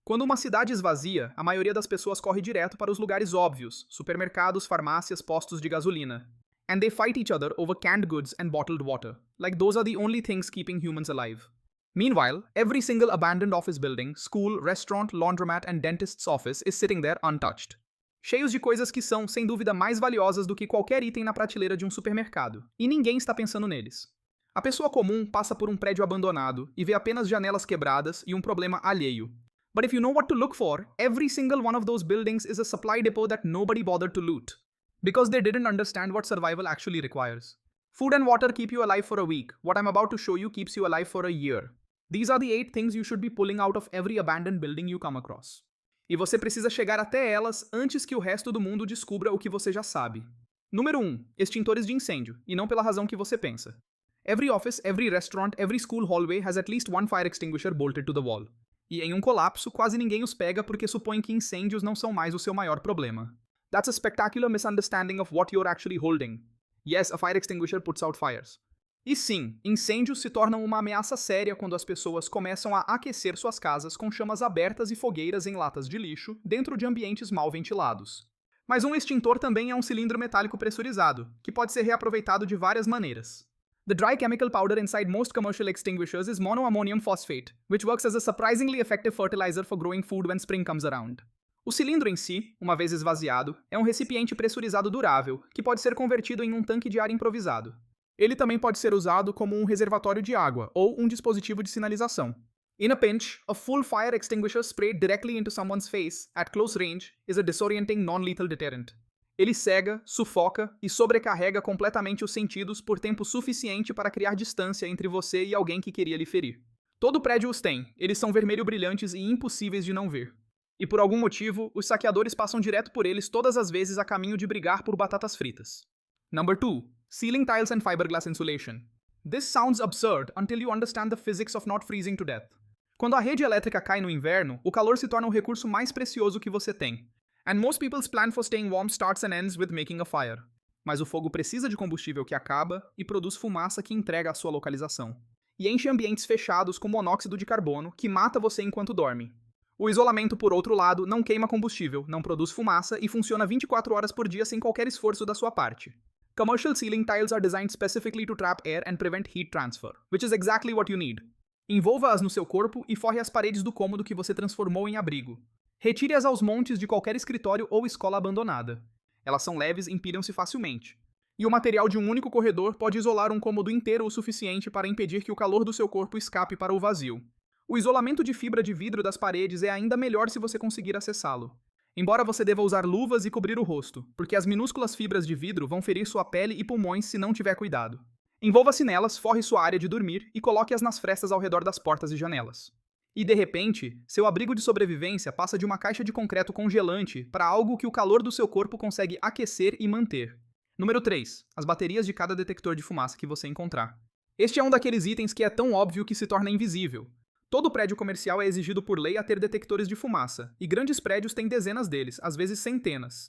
Quando uma cidade esvazia, a maioria das pessoas corre direto para os lugares óbvios, supermercados, farmácias, postos de gasolina. And they fight each other over canned goods and bottled water, like those are the only things keeping humans alive. Meanwhile, every single abandoned office building, school, restaurant, laundromat and dentist's office is sitting there untouched. Cheios de coisas que são, sem dúvida, mais valiosas do que qualquer item na prateleira de um supermercado, e ninguém está pensando neles. A pessoa comum passa por um prédio abandonado e vê apenas janelas quebradas e um problema alheio. But if you know what to look for, every single one of those buildings is a supply depot that nobody bothered to loot. Because they didn't understand what survival actually requires. Food and water keep you alive for a week. What I'm about to show you keeps you alive for a year. These are the 8 things you should be pulling out of every abandoned building you come across. E você precisa chegar até elas antes que o resto do mundo descubra o que você já sabe. Número 1. Extintores de incêndio, e não pela razão que você pensa. Every office, every restaurant, every school hallway has at least one fire extinguisher bolted to the wall. E em um colapso, quase ninguém os pega porque supõe que incêndios não são mais o seu maior problema. That's a spectacular misunderstanding of what you're actually holding. Yes, a fire extinguisher puts out fires. E sim, incêndios se tornam uma ameaça séria quando as pessoas começam a aquecer suas casas com chamas abertas e fogueiras em latas de lixo dentro de ambientes mal ventilados. Mas um extintor também é um cilindro metálico pressurizado, que pode ser reaproveitado de várias maneiras. The dry chemical powder inside most commercial extinguishers is monoammonium phosphate, which works as a surprisingly effective fertilizer for growing food when spring comes around. O cilindro em si, uma vez esvaziado, é um recipiente pressurizado durável, que pode ser convertido em um tanque de ar improvisado. Ele também pode ser usado como um reservatório de água ou um dispositivo de sinalização. In a pinch, a full fire extinguisher sprayed directly into someone's face, at close range, is a disorienting non-lethal deterrent. Ele cega, sufoca e sobrecarrega completamente os sentidos por tempo suficiente para criar distância entre você e alguém que queria lhe ferir. Todo prédio os tem, eles são vermelho brilhantes e impossíveis de não ver. E por algum motivo, os saqueadores passam direto por eles todas as vezes a caminho de brigar por batatas fritas. Number 2. Ceiling tiles and fiberglass insulation. This sounds absurd until you understand the physics of not freezing to death. Quando a rede elétrica cai no inverno, o calor se torna o recurso mais precioso que você tem. And most people's plan for staying warm starts and ends with making a fire. Mas o fogo precisa de combustível que acaba e produz fumaça que entrega a sua localização. E enche ambientes fechados com monóxido de carbono que mata você enquanto dorme. O isolamento, por outro lado, não queima combustível, não produz fumaça e funciona 24 horas por dia sem qualquer esforço da sua parte. Commercial ceiling tiles are designed specifically to trap air and prevent heat transfer, which is exactly what you need. Envolva-as no seu corpo e forre as paredes do cômodo que você transformou em abrigo. Retire-as aos montes de qualquer escritório ou escola abandonada. Elas são leves e empilham-se facilmente. E o material de um único corredor pode isolar um cômodo inteiro o suficiente para impedir que o calor do seu corpo escape para o vazio. O isolamento de fibra de vidro das paredes é ainda melhor se você conseguir acessá-lo. Embora você deva usar luvas e cobrir o rosto, porque as minúsculas fibras de vidro vão ferir sua pele e pulmões se não tiver cuidado. Envolva-se nelas, forre sua área de dormir e coloque-as nas frestas ao redor das portas e janelas. E de repente, seu abrigo de sobrevivência passa de uma caixa de concreto congelante para algo que o calor do seu corpo consegue aquecer e manter. Número 3. As baterias de cada detector de fumaça que você encontrar. Este é um daqueles itens que é tão óbvio que se torna invisível. Todo prédio comercial é exigido por lei a ter detectores de fumaça, e grandes prédios têm dezenas deles, às vezes centenas.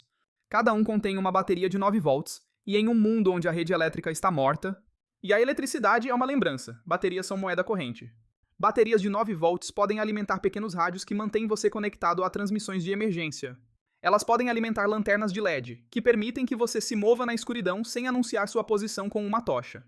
Cada um contém uma bateria de 9 volts, e em um mundo onde a rede elétrica está morta, e a eletricidade é uma lembrança, baterias são moeda corrente. Baterias de 9 volts podem alimentar pequenos rádios que mantêm você conectado a transmissões de emergência. Elas podem alimentar lanternas de LED, que permitem que você se mova na escuridão sem anunciar sua posição com uma tocha.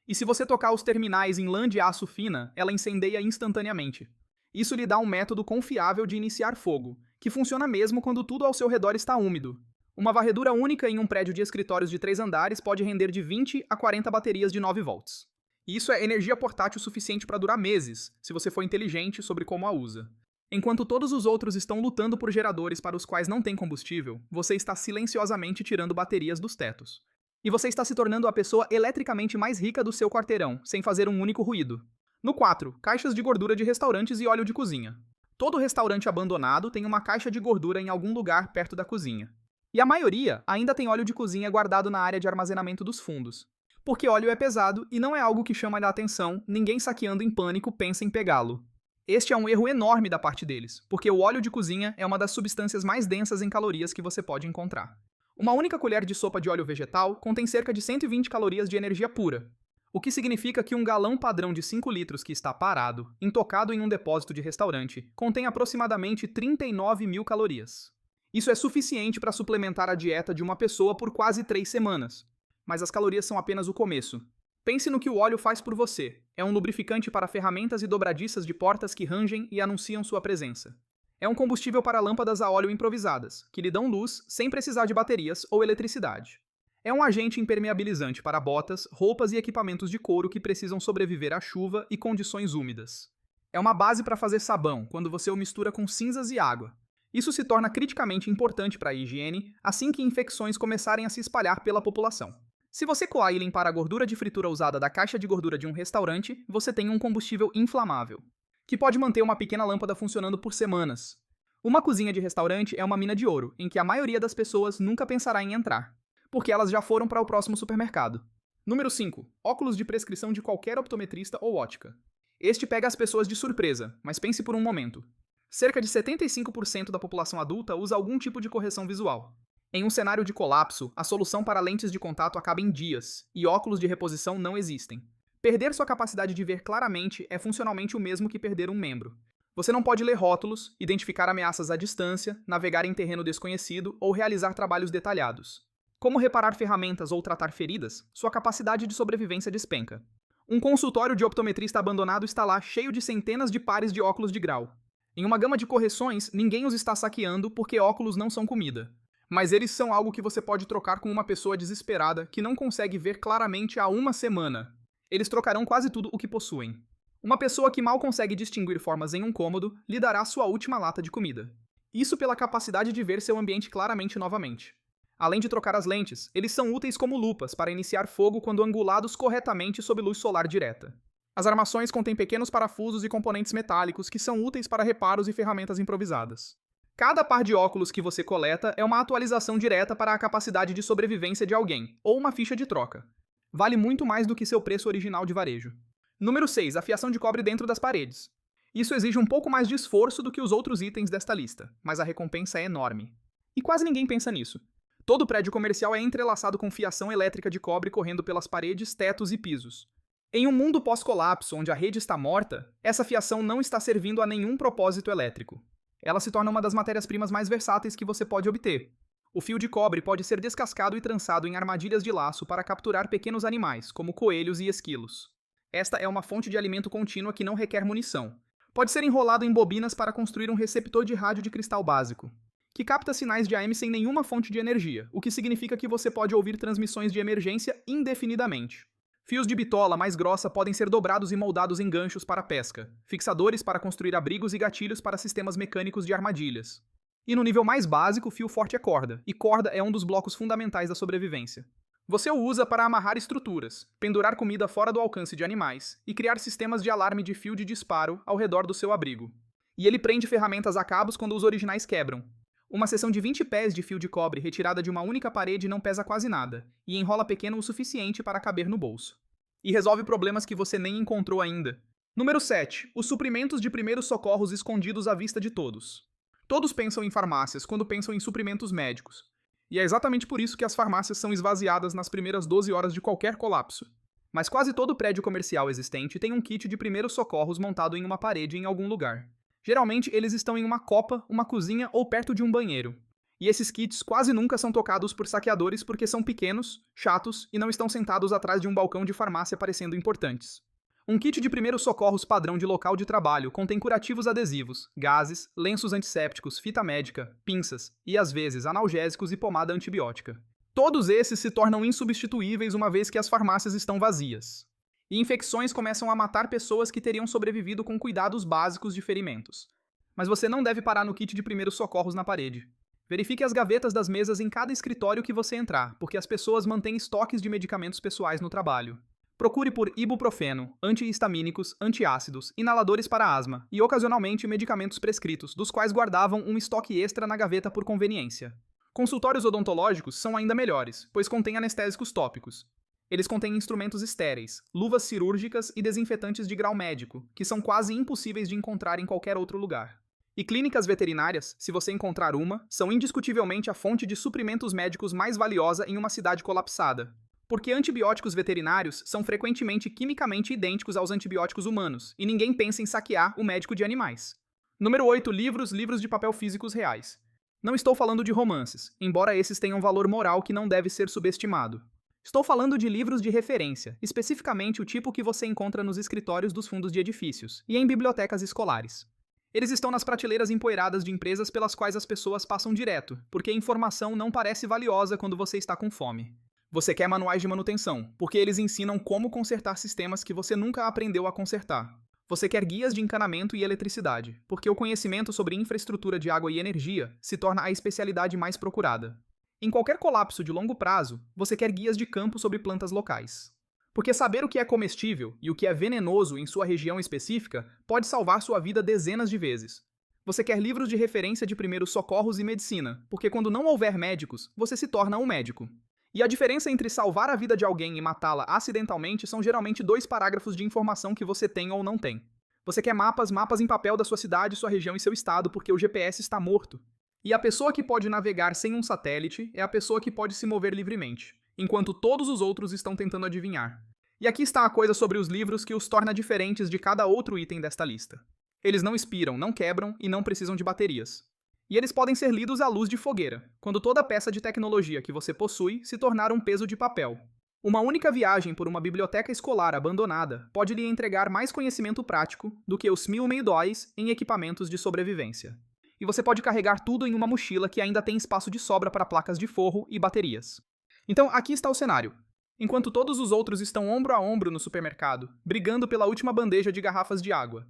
E se você tocar os terminais em lã de aço fina, ela incendeia instantaneamente. Isso lhe dá um método confiável de iniciar fogo, que funciona mesmo quando tudo ao seu redor está úmido. Uma varredura única em um prédio de escritórios de 3 andares pode render de 20 a 40 baterias de 9 volts. E isso é energia portátil suficiente para durar meses, se você for inteligente sobre como a usa. Enquanto todos os outros estão lutando por geradores para os quais não tem combustível, você está silenciosamente tirando baterias dos tetos. E você está se tornando a pessoa eletricamente mais rica do seu quarteirão, sem fazer um único ruído. No 4. Caixas de gordura de restaurantes e óleo de cozinha. Todo restaurante abandonado tem uma caixa de gordura em algum lugar perto da cozinha. E a maioria ainda tem óleo de cozinha guardado na área de armazenamento dos fundos. Porque óleo é pesado e não é algo que chama a atenção, ninguém saqueando em pânico pensa em pegá-lo. Este é um erro enorme da parte deles, porque o óleo de cozinha é uma das substâncias mais densas em calorias que você pode encontrar. Uma única colher de sopa de óleo vegetal contém cerca de 120 calorias de energia pura. o que significa que um galão padrão de 5 litros que está parado, intocado em um depósito de restaurante, contém aproximadamente 39 mil calorias. Isso é suficiente para suplementar a dieta de uma pessoa por quase 3 semanas. Mas as calorias são apenas o começo. Pense no que o óleo faz por você. É um lubrificante para ferramentas e dobradiças de portas que rangem e anunciam sua presença. É um combustível para lâmpadas a óleo improvisadas, que lhe dão luz sem precisar de baterias ou eletricidade. É um agente impermeabilizante para botas, roupas e equipamentos de couro que precisam sobreviver à chuva e condições úmidas. É uma base para fazer sabão quando você o mistura com cinzas e água. Isso se torna criticamente importante para a higiene assim que infecções começarem a se espalhar pela população. Se você coar e limpar a gordura de fritura usada da caixa de gordura de um restaurante, você tem um combustível inflamável, que pode manter uma pequena lâmpada funcionando por semanas. Uma cozinha de restaurante é uma mina de ouro, em que a maioria das pessoas nunca pensará em entrar, porque elas já foram para o próximo supermercado. Número 5. Óculos de prescrição de qualquer optometrista ou ótica. Este pega as pessoas de surpresa, mas pense por um momento. Cerca de 75% da população adulta usa algum tipo de correção visual. Em um cenário de colapso, a solução para lentes de contato acaba em dias, e óculos de reposição não existem. Perder sua capacidade de ver claramente é funcionalmente o mesmo que perder um membro. Você não pode ler rótulos, identificar ameaças à distância, navegar em terreno desconhecido ou realizar trabalhos detalhados. Como reparar ferramentas ou tratar feridas, sua capacidade de sobrevivência despenca. Um consultório de optometrista abandonado está lá cheio de centenas de pares de óculos de grau. Em uma gama de correções, ninguém os está saqueando porque óculos não são comida. Mas eles são algo que você pode trocar com uma pessoa desesperada que não consegue ver claramente há uma semana. Eles trocarão quase tudo o que possuem. Uma pessoa que mal consegue distinguir formas em um cômodo lhe dará sua última lata de comida. Isso pela capacidade de ver seu ambiente claramente novamente. Além de trocar as lentes, eles são úteis como lupas para iniciar fogo quando angulados corretamente sob luz solar direta. As armações contêm pequenos parafusos e componentes metálicos que são úteis para reparos e ferramentas improvisadas. Cada par de óculos que você coleta é uma atualização direta para a capacidade de sobrevivência de alguém, ou uma ficha de troca. Vale muito mais do que seu preço original de varejo. Número 6. A fiação de cobre dentro das paredes. Isso exige um pouco mais de esforço do que os outros itens desta lista, mas a recompensa é enorme. E quase ninguém pensa nisso. Todo prédio comercial é entrelaçado com fiação elétrica de cobre correndo pelas paredes, tetos e pisos. Em um mundo pós-colapso onde a rede está morta, essa fiação não está servindo a nenhum propósito elétrico. Ela se torna uma das matérias-primas mais versáteis que você pode obter. O fio de cobre pode ser descascado e trançado em armadilhas de laço para capturar pequenos animais, como coelhos e esquilos. Esta é uma fonte de alimento contínua que não requer munição. Pode ser enrolado em bobinas para construir um receptor de rádio de cristal básico, que capta sinais de AM sem nenhuma fonte de energia, o que significa que você pode ouvir transmissões de emergência indefinidamente. Fios de bitola mais grossa podem ser dobrados e moldados em ganchos para pesca, fixadores para construir abrigos e gatilhos para sistemas mecânicos de armadilhas. E no nível mais básico, fio forte é corda, e corda é um dos blocos fundamentais da sobrevivência. Você o usa para amarrar estruturas, pendurar comida fora do alcance de animais e criar sistemas de alarme de fio de disparo ao redor do seu abrigo. E ele prende ferramentas a cabos quando os originais quebram. Uma seção de 20 pés de fio de cobre retirada de uma única parede não pesa quase nada, e enrola pequeno o suficiente para caber no bolso. E resolve problemas que você nem encontrou ainda. Número 7. Os suprimentos de primeiros socorros escondidos à vista de todos. Todos pensam em farmácias quando pensam em suprimentos médicos. E é exatamente por isso que as farmácias são esvaziadas nas primeiras 12 horas de qualquer colapso. Mas quase todo prédio comercial existente tem um kit de primeiros socorros montado em uma parede em algum lugar. Geralmente, eles estão em uma copa, uma cozinha ou perto de um banheiro. E esses kits quase nunca são tocados por saqueadores porque são pequenos, chatos e não estão sentados atrás de um balcão de farmácia parecendo importantes. Um kit de primeiros socorros padrão de local de trabalho contém curativos adesivos, gases, lenços antissépticos, fita médica, pinças e, às vezes, analgésicos e pomada antibiótica. Todos esses se tornam insubstituíveis uma vez que as farmácias estão vazias. E infecções começam a matar pessoas que teriam sobrevivido com cuidados básicos de ferimentos. Mas você não deve parar no kit de primeiros socorros na parede. Verifique as gavetas das mesas em cada escritório que você entrar, porque as pessoas mantêm estoques de medicamentos pessoais no trabalho. Procure por ibuprofeno, antihistamínicos, antiácidos, inaladores para asma e, ocasionalmente, medicamentos prescritos, dos quais guardavam um estoque extra na gaveta por conveniência. Consultórios odontológicos são ainda melhores, pois contêm anestésicos tópicos. Eles contêm instrumentos estéreis, luvas cirúrgicas e desinfetantes de grau médico, que são quase impossíveis de encontrar em qualquer outro lugar. E clínicas veterinárias, se você encontrar uma, são indiscutivelmente a fonte de suprimentos médicos mais valiosa em uma cidade colapsada. Porque antibióticos veterinários são frequentemente quimicamente idênticos aos antibióticos humanos, e ninguém pensa em saquear o médico de animais. Número 8. Livros de papel físicos reais. Não estou falando de romances, embora esses tenham valor moral que não deve ser subestimado. Estou falando de livros de referência, especificamente o tipo que você encontra nos escritórios dos fundos de edifícios e em bibliotecas escolares. Eles estão nas prateleiras empoeiradas de empresas pelas quais as pessoas passam direto, porque a informação não parece valiosa quando você está com fome. Você quer manuais de manutenção, porque eles ensinam como consertar sistemas que você nunca aprendeu a consertar. Você quer guias de encanamento e eletricidade, porque o conhecimento sobre infraestrutura de água e energia se torna a especialidade mais procurada. Em qualquer colapso de longo prazo, você quer guias de campo sobre plantas locais. Porque saber o que é comestível e o que é venenoso em sua região específica pode salvar sua vida dezenas de vezes. Você quer livros de referência de primeiros socorros e medicina, porque quando não houver médicos, você se torna um médico. E a diferença entre salvar a vida de alguém e matá-la acidentalmente são geralmente 2 parágrafos de informação que você tem ou não tem. Você quer mapas em papel da sua cidade, sua região e seu estado, porque o GPS está morto. E a pessoa que pode navegar sem um satélite é a pessoa que pode se mover livremente, enquanto todos os outros estão tentando adivinhar. E aqui está a coisa sobre os livros que os torna diferentes de cada outro item desta lista. Eles não expiram, não quebram e não precisam de baterias. E eles podem ser lidos à luz de fogueira, quando toda peça de tecnologia que você possui se tornar um peso de papel. Uma única viagem por uma biblioteca escolar abandonada pode lhe entregar mais conhecimento prático do que os $1000 em equipamentos de sobrevivência. E você pode carregar tudo em uma mochila que ainda tem espaço de sobra para placas de forro e baterias. Então, aqui está o cenário. Enquanto todos os outros estão ombro a ombro no supermercado, brigando pela última bandeja de garrafas de água.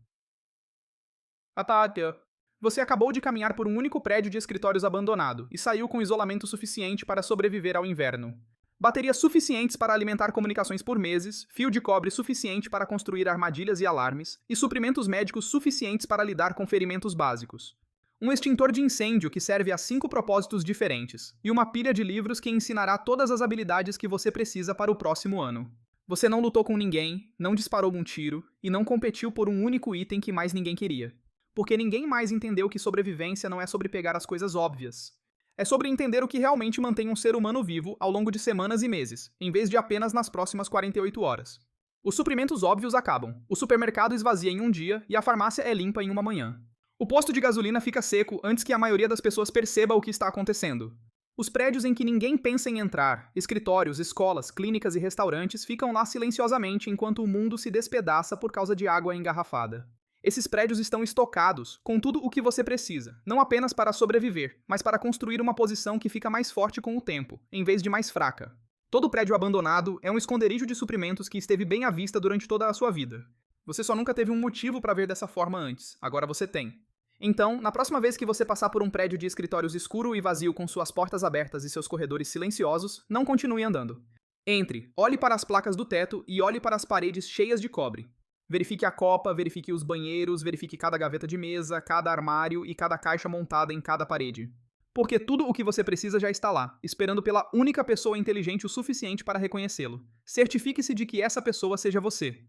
Você acabou de caminhar por um único prédio de escritórios abandonado e saiu com isolamento suficiente para sobreviver ao inverno. Baterias suficientes para alimentar comunicações por meses, fio de cobre suficiente para construir armadilhas e alarmes, e suprimentos médicos suficientes para lidar com ferimentos básicos. Um extintor de incêndio que serve a 5 propósitos diferentes, e uma pilha de livros que ensinará todas as habilidades que você precisa para o próximo ano. Você não lutou com ninguém, não disparou um tiro, e não competiu por um único item que mais ninguém queria. Porque ninguém mais entendeu que sobrevivência não é sobre pegar as coisas óbvias. É sobre entender o que realmente mantém um ser humano vivo ao longo de semanas e meses, em vez de apenas nas próximas 48 horas. Os suprimentos óbvios acabam, o supermercado esvazia em um dia e a farmácia é limpa em uma manhã. O posto de gasolina fica seco antes que a maioria das pessoas perceba o que está acontecendo. Os prédios em que ninguém pensa em entrar, escritórios, escolas, clínicas e restaurantes ficam lá silenciosamente enquanto o mundo se despedaça por causa de água engarrafada. Esses prédios estão estocados com tudo o que você precisa, não apenas para sobreviver, mas para construir uma posição que fica mais forte com o tempo, em vez de mais fraca. Todo prédio abandonado é um esconderijo de suprimentos que esteve bem à vista durante toda a sua vida. Você só nunca teve um motivo para ver dessa forma antes, agora você tem. Então, na próxima vez que você passar por um prédio de escritórios escuro e vazio com suas portas abertas e seus corredores silenciosos, não continue andando. Entre, olhe para as placas do teto e olhe para as paredes cheias de cobre. Verifique a copa, verifique os banheiros, verifique cada gaveta de mesa, cada armário e cada caixa montada em cada parede. Porque tudo o que você precisa já está lá, esperando pela única pessoa inteligente o suficiente para reconhecê-lo. Certifique-se de que essa pessoa seja você.